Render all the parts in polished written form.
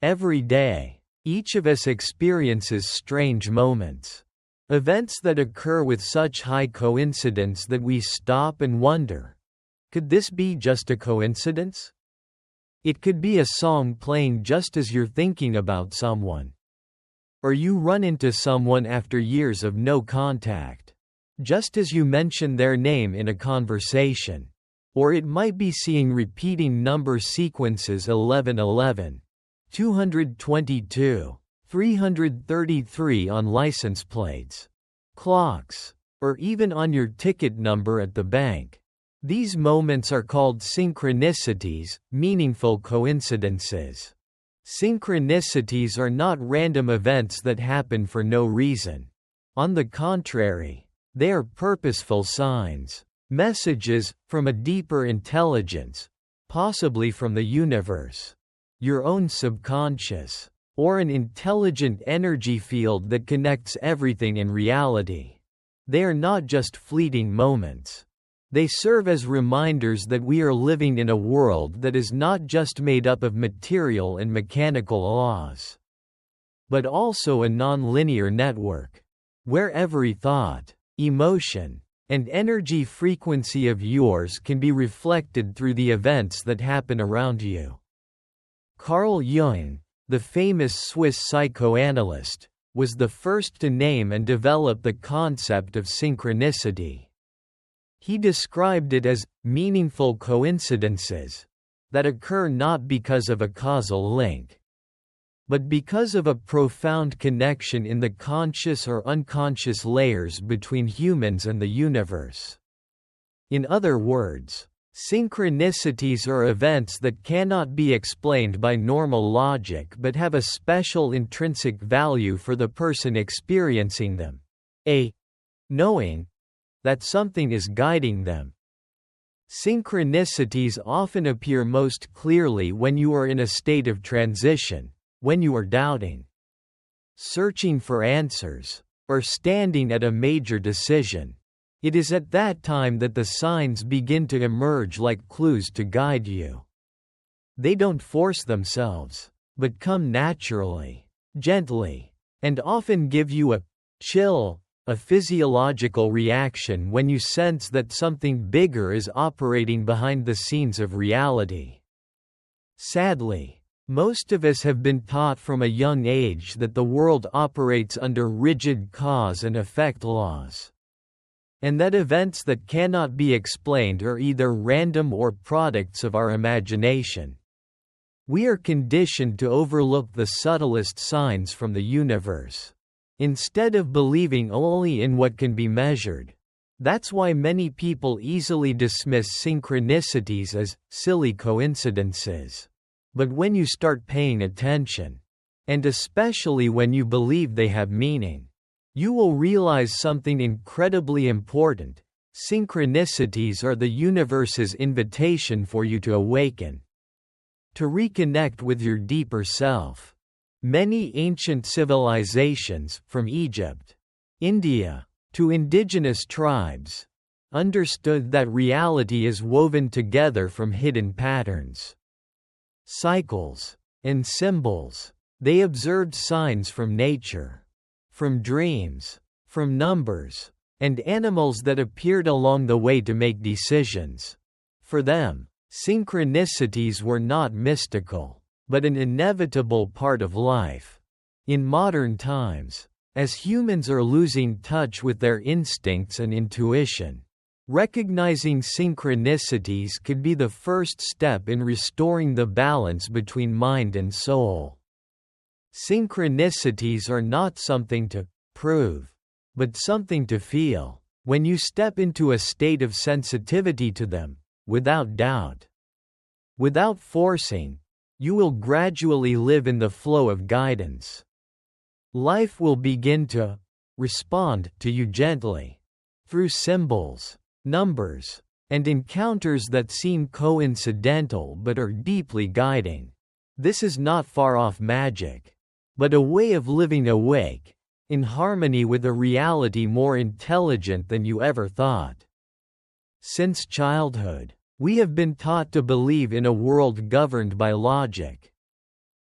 Every day, each of us experiences strange moments. Events that occur with such high coincidence that we stop and wonder, could this be just a coincidence? It could be a song playing just as you're thinking about someone. Or you run into someone after years of no contact, just as you mention their name in a conversation. Or it might be seeing repeating number sequences 1111, 222, 333 on license plates, clocks, or even on your ticket number at the bank. These moments are called synchronicities, meaningful coincidences. Synchronicities are not random events that happen for no reason. On the contrary, they are purposeful signs, messages from a deeper intelligence, possibly from the universe, your own subconscious, or an intelligent energy field that connects everything in reality. They are not just fleeting moments. They serve as reminders that we are living in a world that is not just made up of material and mechanical laws, but also a non-linear network, where every thought, emotion, and energy frequency of yours can be reflected through the events that happen around you. Carl Jung, the famous Swiss psychoanalyst, was the first to name and develop the concept of synchronicity. He described it as meaningful coincidences that occur not because of a causal link, but because of a profound connection in the conscious or unconscious layers between humans and the universe. In other words, synchronicities are events that cannot be explained by normal logic but have a special intrinsic value for the person experiencing them. Knowing that something is guiding them. Synchronicities often appear most clearly when you are in a state of transition, when you are doubting, searching for answers, or standing at a major decision. It is at that time that the signs begin to emerge like clues to guide you. They don't force themselves, but come naturally, gently, and often give you a chill, a physiological reaction when you sense that something bigger is operating behind the scenes of reality. Sadly, most of us have been taught from a young age that the world operates under rigid cause and effect laws, and that events that cannot be explained are either random or products of our imagination. We are conditioned to overlook the subtlest signs from the universe, instead of believing only in what can be measured. That's why many people easily dismiss synchronicities as silly coincidences. But when you start paying attention, and especially when you believe they have meaning, you will realize something incredibly important. Synchronicities are the universe's invitation for you to awaken, to reconnect with your deeper self. Many ancient civilizations, from Egypt, India, to indigenous tribes, understood that reality is woven together from hidden patterns, cycles, and symbols. They observed signs from nature, from dreams, from numbers, and animals that appeared along the way to make decisions. For them, synchronicities were not mystical, but an inevitable part of life. In modern times, as humans are losing touch with their instincts and intuition, recognizing synchronicities could be the first step in restoring the balance between mind and soul. Synchronicities are not something to prove, but something to feel. When you step into a state of sensitivity to them, without doubt, without forcing, you will gradually live in the flow of guidance. Life will begin to respond to you gently, through symbols, numbers, and encounters that seem coincidental but are deeply guiding. This is not far-off magic, but a way of living awake, in harmony with a reality more intelligent than you ever thought. Since childhood, we have been taught to believe in a world governed by logic.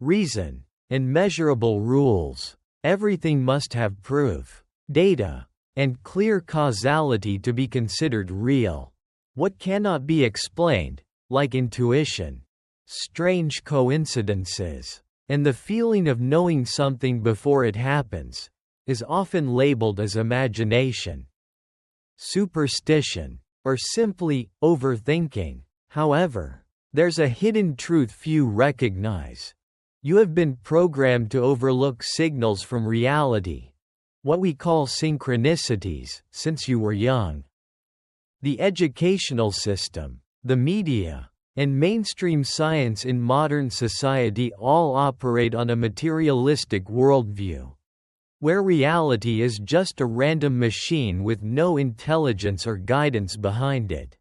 reason, and measurable rules. Everything must have proof, data, and clear causality to be considered real. What cannot be explained, like intuition, strange coincidences, and the feeling of knowing something before it happens, is often labeled as imagination, superstition, or simply overthinking. However, there's a hidden truth few recognize. You have been programmed to overlook signals from reality, what we call synchronicities, since you were young. The educational system, the media, and mainstream science in modern society all operate on a materialistic worldview, where reality is just a random machine with no intelligence or guidance behind it.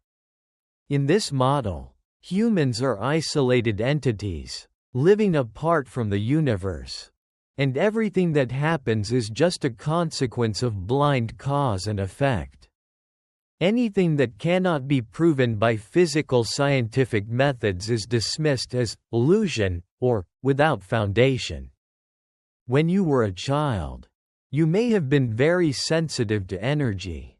In this model, humans are isolated entities, living apart from the universe, and everything that happens is just a consequence of blind cause and effect. Anything that cannot be proven by physical scientific methods is dismissed as illusion or without foundation. When you were a child, you may have been very sensitive to energy,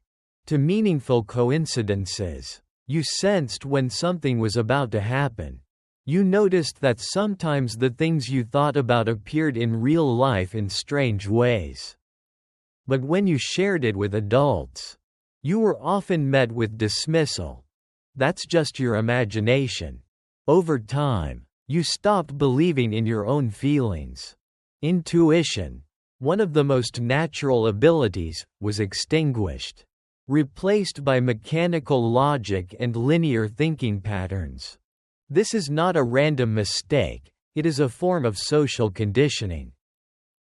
to meaningful coincidences. You sensed when something was about to happen. You noticed that sometimes the things you thought about appeared in real life in strange ways. But when you shared it with adults, you were often met with dismissal. That's just your imagination. Over time, you stopped believing in your own feelings. Intuition, one of the most natural abilities, was extinguished, replaced by mechanical logic and linear thinking patterns. This is not a random mistake, it is a form of social conditioning.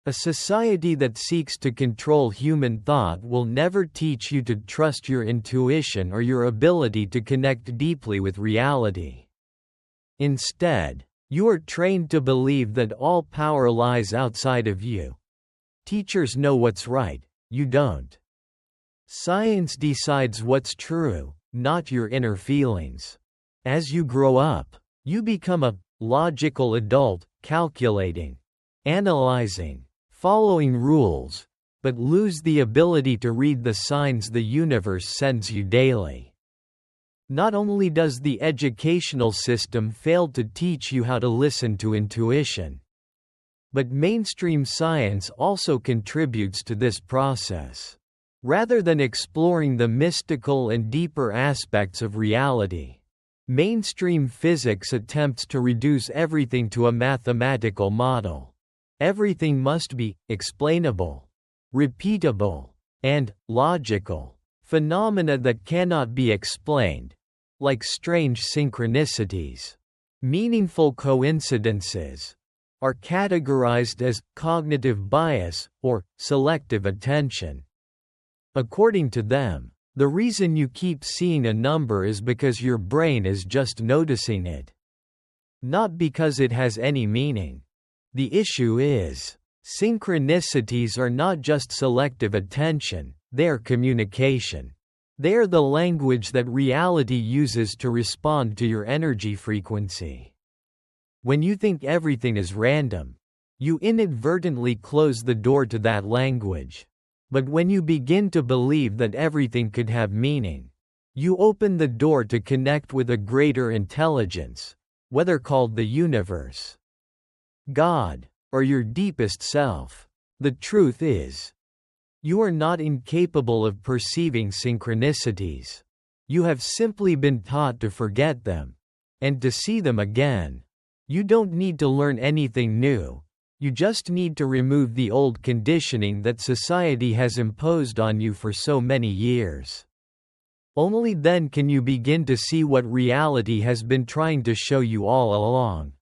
A society that seeks to control human thought will never teach you to trust your intuition or your ability to connect deeply with reality. Instead, you are trained to believe that all power lies outside of you. Teachers know what's right, you don't. Science decides what's true, not your inner feelings. As you grow up, you become a logical adult, calculating, analyzing, following rules, but lose the ability to read the signs the universe sends you daily. Not only does the educational system fail to teach you how to listen to intuition, but mainstream science also contributes to this process. Rather than exploring the mystical and deeper aspects of reality, mainstream physics attempts to reduce everything to a mathematical model. Everything must be explainable, repeatable, and logical. Phenomena that cannot be explained, like strange synchronicities, meaningful coincidences, are categorized as cognitive bias or selective attention. According to them, the reason you keep seeing a number is because your brain is just noticing it, not because it has any meaning. The issue is, synchronicities are not just selective attention, they are communication. They are the language that reality uses to respond to your energy frequency. When you think everything is random, you inadvertently close the door to that language. But when you begin to believe that everything could have meaning, you open the door to connect with a greater intelligence, whether called the universe, God, or your deepest self. The truth is, you are not incapable of perceiving synchronicities. You have simply been taught to forget them, and to see them again. You don't need to learn anything new. You just need to remove the old conditioning that society has imposed on you for so many years. Only then can you begin to see what reality has been trying to show you all along.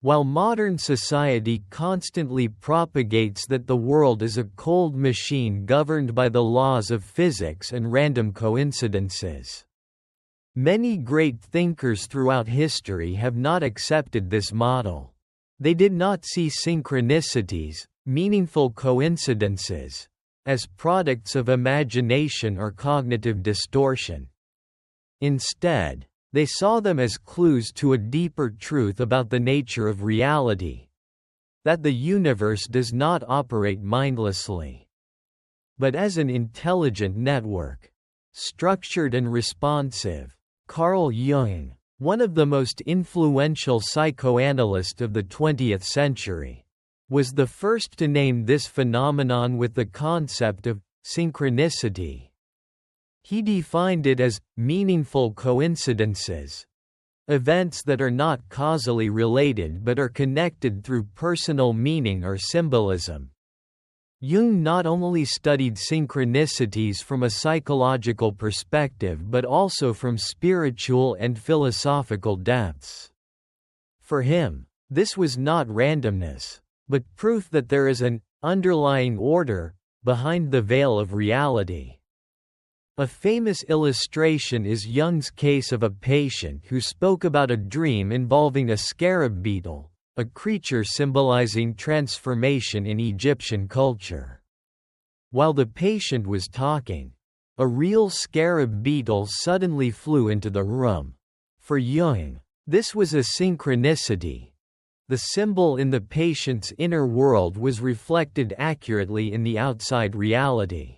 While modern society constantly propagates that the world is a cold machine governed by the laws of physics and random coincidences, many great thinkers throughout history have not accepted this model. They did not see synchronicities, meaningful coincidences, as products of imagination or cognitive distortion. Instead, They saw them as clues to a deeper truth about the nature of reality, that the universe does not operate mindlessly, but as an intelligent network, structured and responsive. Carl Jung, one of the most influential psychoanalysts of the 20th century, was the first to name this phenomenon with the concept of synchronicity. He defined it as meaningful coincidences, events that are not causally related but are connected through personal meaning or symbolism. Jung not only studied synchronicities from a psychological perspective but also from spiritual and philosophical depths. For him, this was not randomness, but proof that there is an underlying order behind the veil of reality. A famous illustration is Jung's case of a patient who spoke about a dream involving a scarab beetle, a creature symbolizing transformation in Egyptian culture. While the patient was talking, a real scarab beetle suddenly flew into the room. For Jung, this was a synchronicity. The symbol in the patient's inner world was reflected accurately in the outside reality.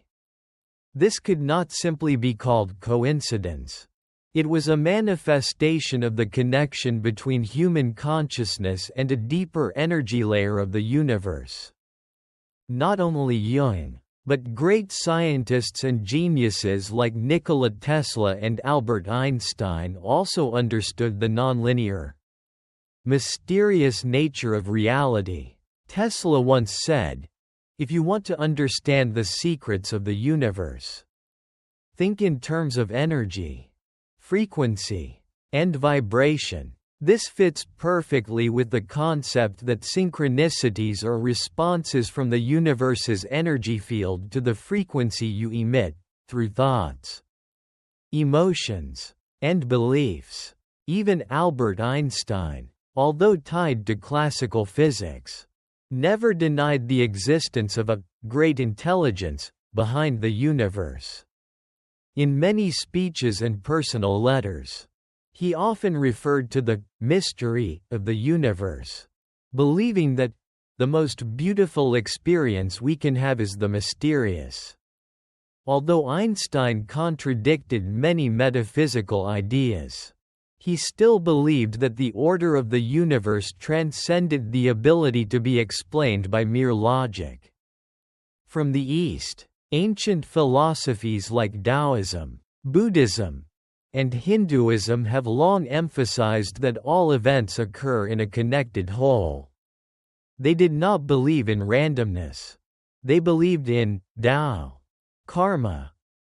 This could not simply be called coincidence. It was a manifestation of the connection between human consciousness and a deeper energy layer of the universe. Not only Jung, but great scientists and geniuses like Nikola Tesla and Albert Einstein also understood the nonlinear, mysterious nature of reality. Tesla once said, "If you want to understand the secrets of the universe, think in terms of energy, frequency, and vibration." This fits perfectly with the concept that synchronicities are responses from the universe's energy field to the frequency you emit, through thoughts, emotions, and beliefs. Even Albert Einstein, although tied to classical physics, never denied the existence of a great intelligence behind the universe. In many speeches and personal letters, he often referred to the mystery of the universe, believing that the most beautiful experience we can have is the mysterious. Although Einstein contradicted many metaphysical ideas, he still believed that the order of the universe transcended the ability to be explained by mere logic. From the East, ancient philosophies like Taoism, Buddhism, and Hinduism have long emphasized that all events occur in a connected whole. They did not believe in randomness. They believed in Tao, karma,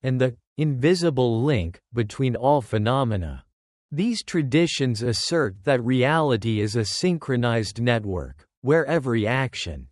and the invisible link between all phenomena. These traditions assert that reality is a synchronized network, where every action,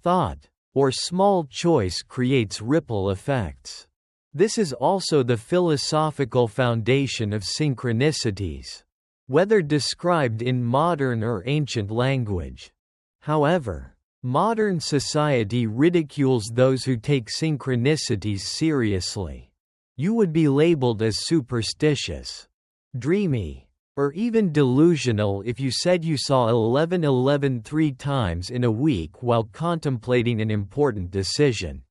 thought, or small choice creates ripple effects. This is also the philosophical foundation of synchronicities, whether described in modern or ancient language. However, modern society ridicules those who take synchronicities seriously. You would be labeled as superstitious, dreamy, or even delusional if you said you saw 11:11 3 times in a week while contemplating an important decision.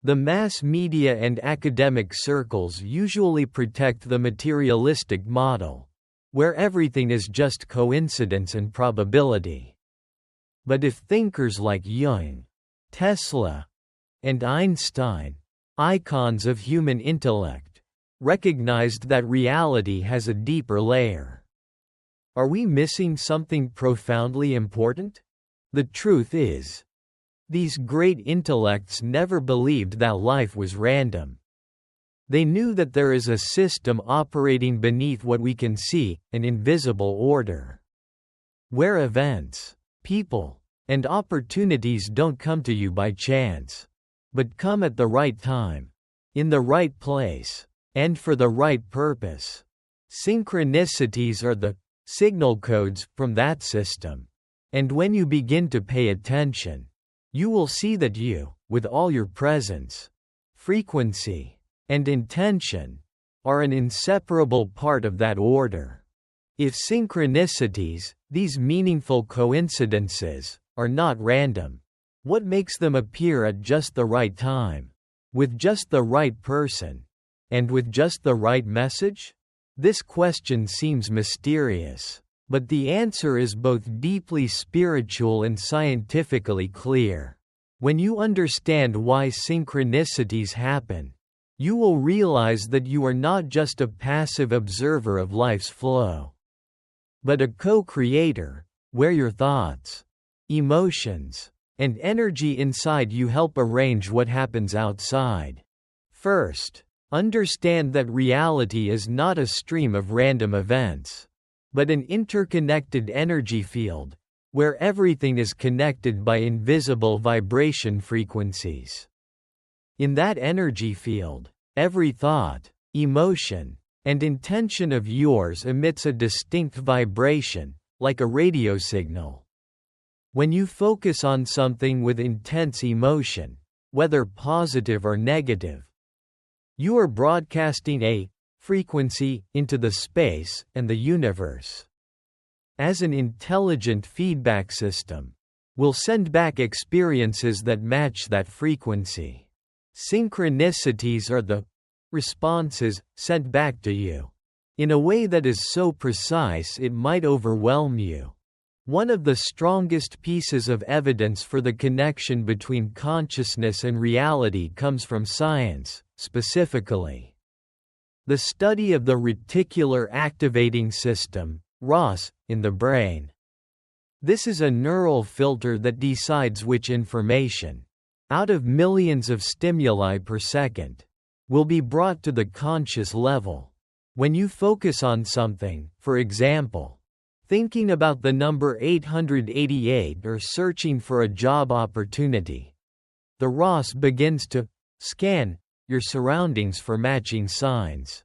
The mass media and academic circles usually protect the materialistic model, where everything is just coincidence and probability. But if thinkers like Jung, Tesla, and Einstein, icons of human intellect, recognized that reality has a deeper layer, are we missing something profoundly important? The truth is, these great intellects never believed that life was random. They knew that there is a system operating beneath what we can see, an invisible order, where events, people, and opportunities don't come to you by chance, but come at the right time, in the right place, and for the right purpose. Synchronicities are the signal codes from that system. And when you begin to pay attention, you will see that you, with all your presence, frequency, and intention, are an inseparable part of that order. If synchronicities, these meaningful coincidences, are not random, what makes them appear at just the right time, with just the right person, and with just the right message? This question seems mysterious, but the answer is both deeply spiritual and scientifically clear. When you understand why synchronicities happen, you will realize that you are not just a passive observer of life's flow, but a co-creator, where your thoughts, emotions, and energy inside you help arrange what happens outside. First, understand that reality is not a stream of random events, but an interconnected energy field, where everything is connected by invisible vibration frequencies. In that energy field, every thought, emotion, and intention of yours emits a distinct vibration, like a radio signal. When you focus on something with intense emotion, whether positive or negative, you are broadcasting a frequency into the space and the universe. As an intelligent feedback system, will send back experiences that match that frequency. Synchronicities are the responses sent back to you, in a way that is so precise it might overwhelm you. One of the strongest pieces of evidence for the connection between consciousness and reality comes from science, specifically the study of the reticular activating system, RAS, in the brain. This is a neural filter that decides which information, out of millions of stimuli per second, will be brought to the conscious level. When you focus on something, for example, thinking about the number 888 or searching for a job opportunity, the RAS begins to scan your surroundings for matching signs.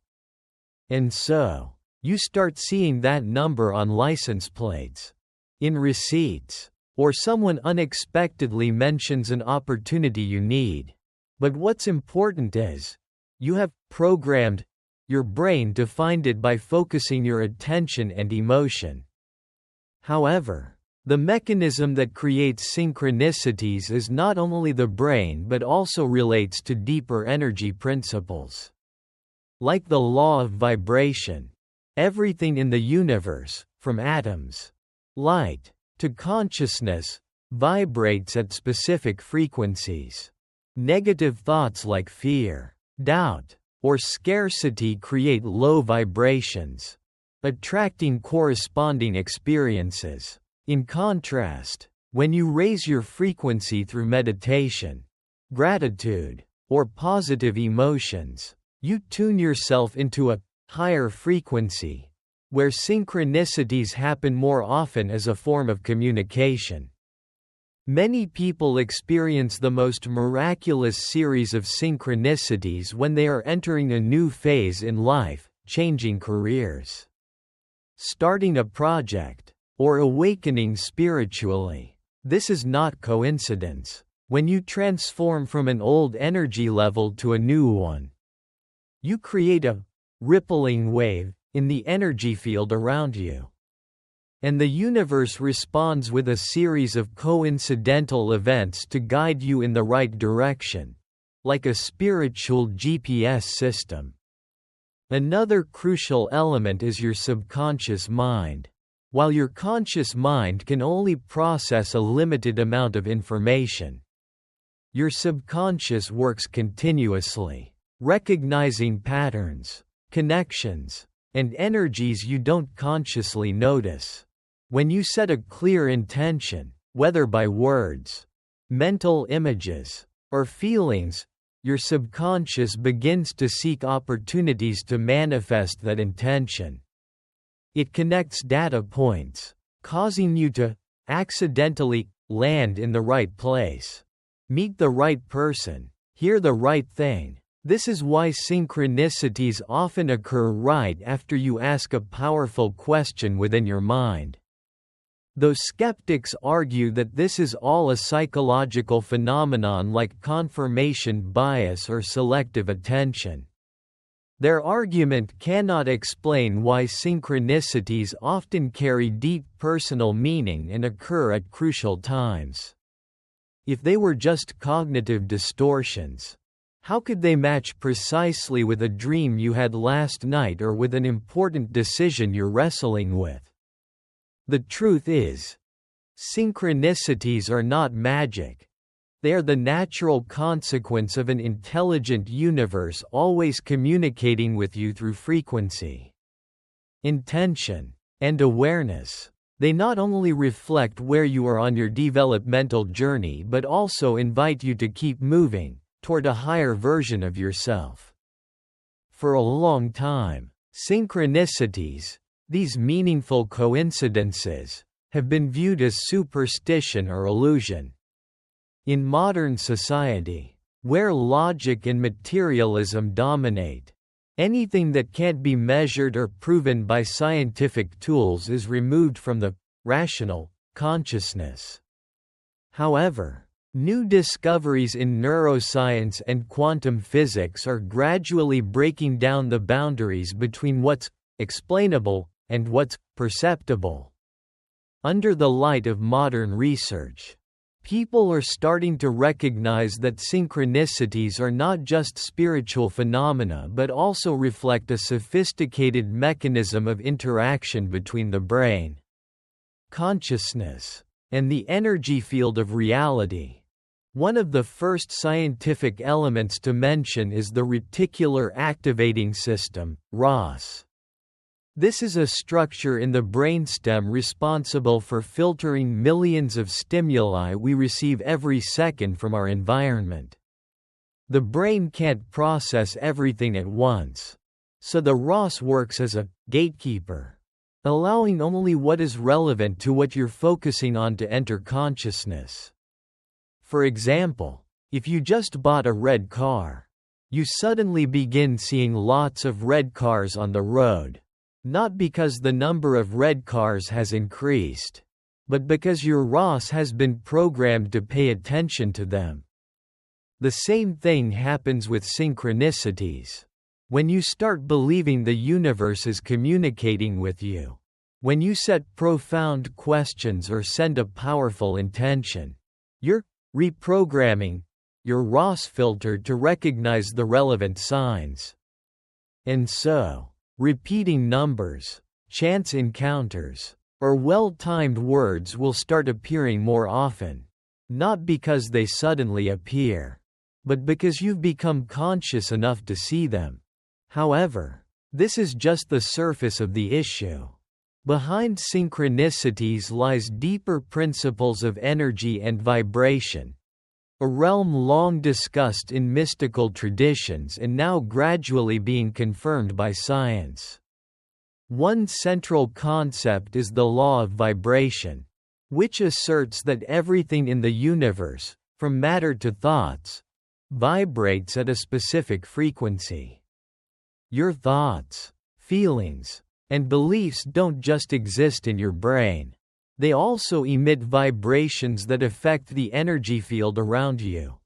And so, you start seeing that number on license plates, in receipts, or someone unexpectedly mentions an opportunity you need. But what's important is, you have programmed your brain to find it by focusing your attention and emotion. However, the mechanism that creates synchronicities is not only the brain but also relates to deeper energy principles. Like the law of vibration, everything in the universe, from atoms, light, to consciousness, vibrates at specific frequencies. Negative thoughts like fear, doubt, or scarcity create low vibrations, attracting corresponding experiences. In contrast, when you raise your frequency through meditation, gratitude, or positive emotions, you tune yourself into a higher frequency, where synchronicities happen more often as a form of communication. Many people experience the most miraculous series of synchronicities when they are entering a new phase in life, changing careers, starting a project, or awakening spiritually. This is not coincidence. When you transform from an old energy level to a new one, you create a rippling wave in the energy field around you. And the universe responds with a series of coincidental events to guide you in the right direction, like a spiritual GPS system. Another crucial element is your subconscious mind. While your conscious mind can only process a limited amount of information, your subconscious works continuously, recognizing patterns, connections, and energies you don't consciously notice. When you set a clear intention, whether by words, mental images, or feelings, your subconscious begins to seek opportunities to manifest that intention. It connects data points, causing you to accidentally land in the right place, meet the right person, hear the right thing. This is why synchronicities often occur right after you ask a powerful question within your mind. Though skeptics argue that this is all a psychological phenomenon like confirmation bias or selective attention, Their argument cannot explain why synchronicities often carry deep personal meaning and occur at crucial times. If they were just cognitive distortions, how could they match precisely with a dream you had last night or with an important decision you're wrestling with? The truth is, synchronicities are not magic. They are the natural consequence of an intelligent universe always communicating with you through frequency, intention, and awareness. They not only reflect where you are on your developmental journey but also invite you to keep moving toward a higher version of yourself. For a long time, synchronicities, these meaningful coincidences, have been viewed as superstition or illusion. In modern society, where logic and materialism dominate, anything that can't be measured or proven by scientific tools is removed from the rational consciousness. However, new discoveries in neuroscience and quantum physics are gradually breaking down the boundaries between what's explainable and what's perceptible. Under the light of modern research, people are starting to recognize that synchronicities are not just spiritual phenomena but also reflect a sophisticated mechanism of interaction between the brain, consciousness, and the energy field of reality. One of the first scientific elements to mention is the reticular activating system, RAS. This is a structure in the brainstem responsible for filtering millions of stimuli we receive every second from our environment. The brain can't process everything at once, so the RAS works as a gatekeeper, allowing only what is relevant to what you're focusing on to enter consciousness. For example, if you just bought a red car, you suddenly begin seeing lots of red cars on the road. Not because the number of red cars has increased, but because your RAS has been programmed to pay attention to them. The same thing happens with synchronicities. When you start believing the universe is communicating with you, when you set profound questions or send a powerful intention, you're reprogramming your RAS filter to recognize the relevant signs. And so, repeating numbers, chance encounters, or well-timed words will start appearing more often, not because they suddenly appear, but because you've become conscious enough to see them. However, this is just the surface of the issue. Behind synchronicities lies deeper principles of energy and vibration, a realm long discussed in mystical traditions and now gradually being confirmed by science. One central concept is the law of vibration, which asserts that everything in the universe, from matter to thoughts, vibrates at a specific frequency. Your thoughts, feelings, and beliefs don't just exist in your brain. They also emit vibrations that affect the energy field around you.